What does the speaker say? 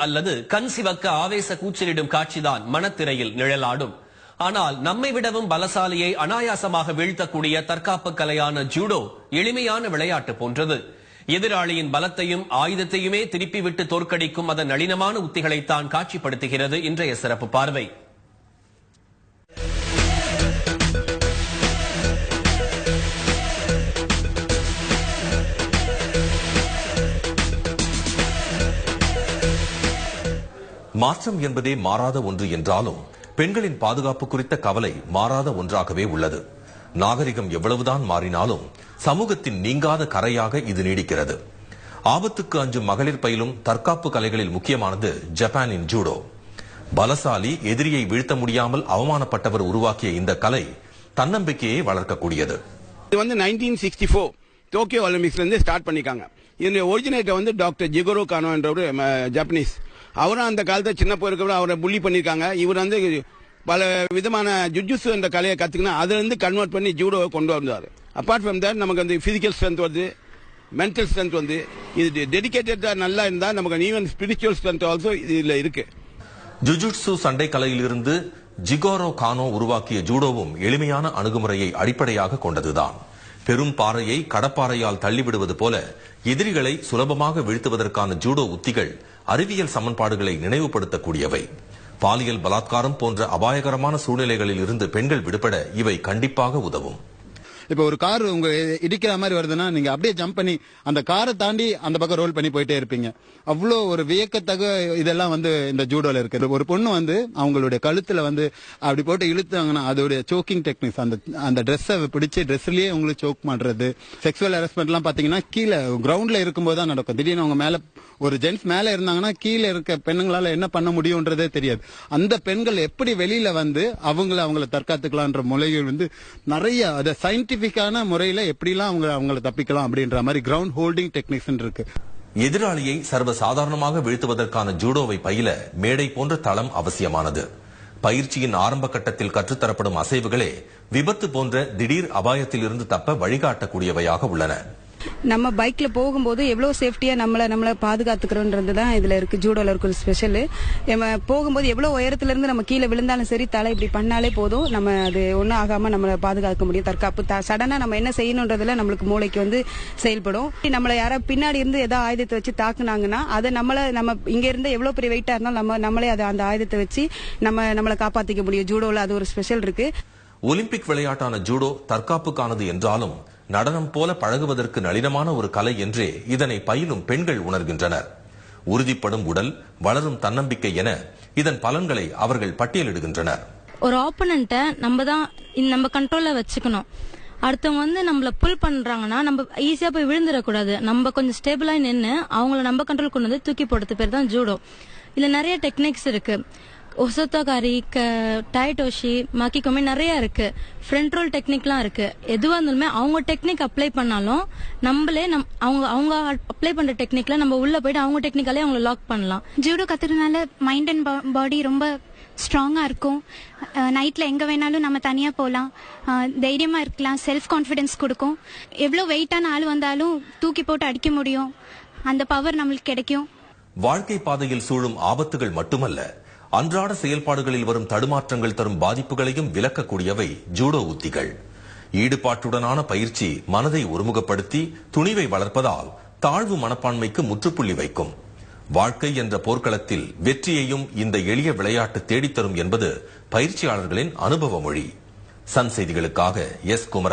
அல்லது கண் சிவக்க ஆவேச கூச்சலிடும் காட்சிதான் மனத்திரையில் நிழலாடும். ஆனால் நம்மை விடவும் பலசாலியை அனாயாசமாக வீழ்த்தக்கூடிய தற்காப்பு கலையான ஜூடோ எளிமையான விளையாட்டு போன்றது. எதிராளியின் பலத்தையும் ஆயுதத்தையுமே திருப்பிவிட்டு தோற்கடிக்கும் அதன் நளினமான உத்திகளைத்தான் காட்சிப்படுத்துகிறது இன்றைய சிறப்பு பார்வை. மாற்றம் என்பதே மாறாத ஒன்று என்றாலும் பெண்களின் பாதுகாப்பு குறித்த கவலை மாறாத ஒன்றாகவே உள்ளது. நாகரிகம் எவ்வளவுதான் மாறினாலும் சமூகத்தின் நீங்காத கரையாக இது நீடிக்கிறது. ஆபத்துக்கு அஞ்சும் மகளிர் பயிலும் தற்காப்பு கலைகளில் முக்கியமானது ஜப்பானின் ஜூடோ. பலசாலி எதிரியை வீழ்த்த முடியாமல் அவமானப்பட்டவர் உருவாக்கிய இந்த கலை தன்னம்பிக்கையை வளர்க்கக்கூடியது. இது 1964 டோக்கியோ ஒலிம்பிக்ஸ்ல இருந்து ஸ்டார்ட் பண்ணிருக்காங்க. இதனுடைய ஒரிஜினேட்டர் டாக்டர் ஜிகோரோ கானோ என்ற ஒரு ஜப்பனீஸ். அவரும் அந்த காலத்தை சின்ன போயிருக்க அவரை புள்ளி பண்ணிருக்காங்க. இவர் பல விதமான ஜுஜுட்சு என்ற கலையை கத்துக்கினா அதுல இருந்து கன்வெர்ட் பண்ணி ஜூடோவை கொண்டு வந்தார். அப்பார்ட் ஃப்ரம் தட் நமக்கு பிசிக்கல் ஸ்ட்ரென்த் வருது, மென்டல் ஸ்ட்ரென்த் வந்து இது டெடிகேட்டடா நல்லா இருந்தா நமக்கு ஈவன் ஸ்பிரிச்சுவல் ஸ்ட்ரென்த் ஆல்சோ இதுல இருக்கு. ஜுஜுட்சு சண்டை கலையிலிருந்து ஜிகோரோ கானோ உருவாக்கிய ஜூடோவும் எளிமையான அணுகுமுறையை அடிப்படையாக கொண்டதுதான். பெரும் பாறையை கடப்பாறையால் தள்ளிவிடுவது போல எதிரிகளை சுலபமாக வீழ்த்துவதற்கான ஜூடோ உத்திகள் அறிவியல் சமன்பாடுகளை நினைவுபடுத்தக்கூடியவை. பாலியல் பலாத்காரம் போன்ற அபாயகரமான சூழ்நிலைகளில் இருந்து பெண்கள் விடுபட இவை கண்டிப்பாக உதவும். இப்ப ஒரு கார் உங்க இடிக்கிற மாதிரி வருதுன்னா நீங்க அப்படியே ஜம்ப் பண்ணி அந்த காரை தாண்டி அந்த பக்கம் ரோல் பண்ணி போயிட்டே இருப்பீங்க. அவ்வளோ ஒரு வியக்கத்தக இதெல்லாம் இந்த ஜூடோல இருக்கு. ஒரு பொண்ணு அவங்களுடைய கழுத்துல அப்படி போட்டு இழுத்தாங்கன்னா அதோடைய சோக்கிங் டெக்னிக்ஸ், அந்த ட்ரெஸ்ஸை பிடிச்சி ட்ரெஸ்லயே உங்களுக்கு சோக் பண்றது. செக்ஷுவல் ஹராஸ்மெண்ட் எல்லாம் பாத்தீங்கன்னா கீழே கிரவுண்ட்ல இருக்கும்போது தான் நடக்கும். திடீர்னு அவங்க மேல ஒரு ஜென்ஸ் மேல இருந்தாங்கன்னா கீழே இருக்க பெண்ணுங்களால என்ன பண்ண முடியும்ன்றதே தெரியாது. அந்த பெண்கள் எப்படி வெளியில அவங்கள தற்காத்துக்கலான்ற முறைகள் நிறைய அதை சயின்டிபிக்கான முறையில எப்படிலாம் அவங்கள தப்பிக்கலாம் அப்படின்ற மாதிரி கிரவுண்ட் ஹோல்டிங் டெக்னிக்ஸ் இருக்கு. எதிராளியை சர்வ சாதாரணமாக வீழ்த்துவதற்கான ஜூடோவை பயில மேடை போன்ற தளம் அவசியமானது. பயிற்சியின் ஆரம்ப கட்டத்தில் கற்றுத்தரப்படும் அசைவுகளே விபத்து போன்ற திடீர் அபாயத்தில் இருந்து தப்ப வழிகாட்டக்கூடியவையாக உள்ளன. நம்ம பைக்ல போகும்போது எவ்வளவு சேஃப்டியா நம்மள பாதுகாத்துக்கிறோன்றது தான் இதுல இருக்கு. ஜூடோல இருக்கு ஸ்பெஷல். நம்ம போகும்போது எவ்வளவு உயரத்துல இருந்து நம்ம கீழே விழுந்தாலும் சரி தலை இப்படி பண்ணாலே போதும், நம்ம அது ஒன்னும் ஆகாம நம்மள பாதுகாக்க முடியும். தற்காப்பு சடனா நம்ம என்ன செய்யணும்ன்றதுல நம்மளுக்கு மூளைக்கு செயல்படும். நம்மள யாரா பின்னாடி இருந்து ஏதாவது ஆயுதத்தை வச்சு தாக்குனாங்கன்னா அதை நம்ம இங்க இருந்து எவ்வளவு பெரிய வெயிட்டா இருந்தாலும் நம்மளே அந்த ஆயுதத்தை வச்சு நம்மளை காப்பாத்திக்க முடியும். ஜூடோல அது ஒரு ஸ்பெஷல் இருக்கு. ஒலிம்பிக் விளையாட்டான ஜூடோ தற்காப்புக்கானது என்றாலும் நடனம் போல பழகுவதற்கு நளினமான ஒரு கலை என்றே இதனை பயிலும் பெண்கள் உணர்கின்றனர். உறுதிப்படும் உடல், வளரும் தன்னம்பிக்கை என இதன் பலன்களை அவர்கள் பட்டியலிடுகின்றனர். ஒரு ஆப்போனன்ட்டை நம்ம கண்ட்ரோல்ல வச்சுக்கணும். அடுத்தவங்க நம்மள புல் பண்றாங்கன்னா நம்ம ஈஸியா போய் விழுந்துடக்கூடாது. நம்ம கொஞ்சம் ஸ்டேபிளா நின்று அவங்கள நம்ம கண்ட்ரோல் கொண்டு தூக்கி போடுறது பேர் தான் ஜூடோ. இதுல நிறைய டெக்னிக்ஸ் இருக்கு. ஒசோத்தோகாரி, டைட்டோஷி, மாக்கிகோமி நிறைய இருக்கு. ஃப்ரண்ட் ரோல் டெக்னிக்லாம் இருக்கு. எதுவா இருந்தாலுமே அவங்க டெக்னிக் அப்ளை பண்ணாலும் நம்மளே அவங்க அப்ளை பண்ற டெக்னிக்ல நம்ம உள்ள போயிட்டு அவங்க டெக்னிக்காலே அவங்களை லாக் பண்ணலாம். ஜூடோ கத்துறதுனால மைண்ட் அண்ட் பாடி ரொம்ப ஸ்ட்ராங்கா இருக்கும். நைட்ல எங்க வேணாலும் நம்ம தனியா போகலாம், தைரியமா இருக்கலாம், செல்ஃப் கான்பிடன்ஸ் கொடுக்கும். எவ்வளவு வெயிட்டான ஆள் வந்தாலும் தூக்கி போட்டு அடிக்க முடியும். அந்த பவர் நம்மளுக்கு கிடைக்கும். வாழ்க்கை பாதையில் சூழும் ஆபத்துகள் மட்டுமல்ல, அன்றாட செயல்பாடுகளில் வரும் தடுமாற்றங்கள் தரும் பாதிப்புகளையும் விலக்கக்கூடியவை ஜூடோ உத்திகள். ஈடுபாட்டுடனான பயிற்சி மனதை ஒருமுகப்படுத்தி துணிவை வளர்ப்பதால் தாழ்வு மனப்பான்மைக்கு முற்றுப்புள்ளி வைக்கும். வாழ்க்கை என்ற போர்க்களத்தில் வெற்றியையும் இந்த எளிய விளையாட்டு தேடித்தரும் என்பது பயிற்சியாளர்களின் அனுபவ மொழி. சன் செய்திகளுக்காக எஸ். குமரன்.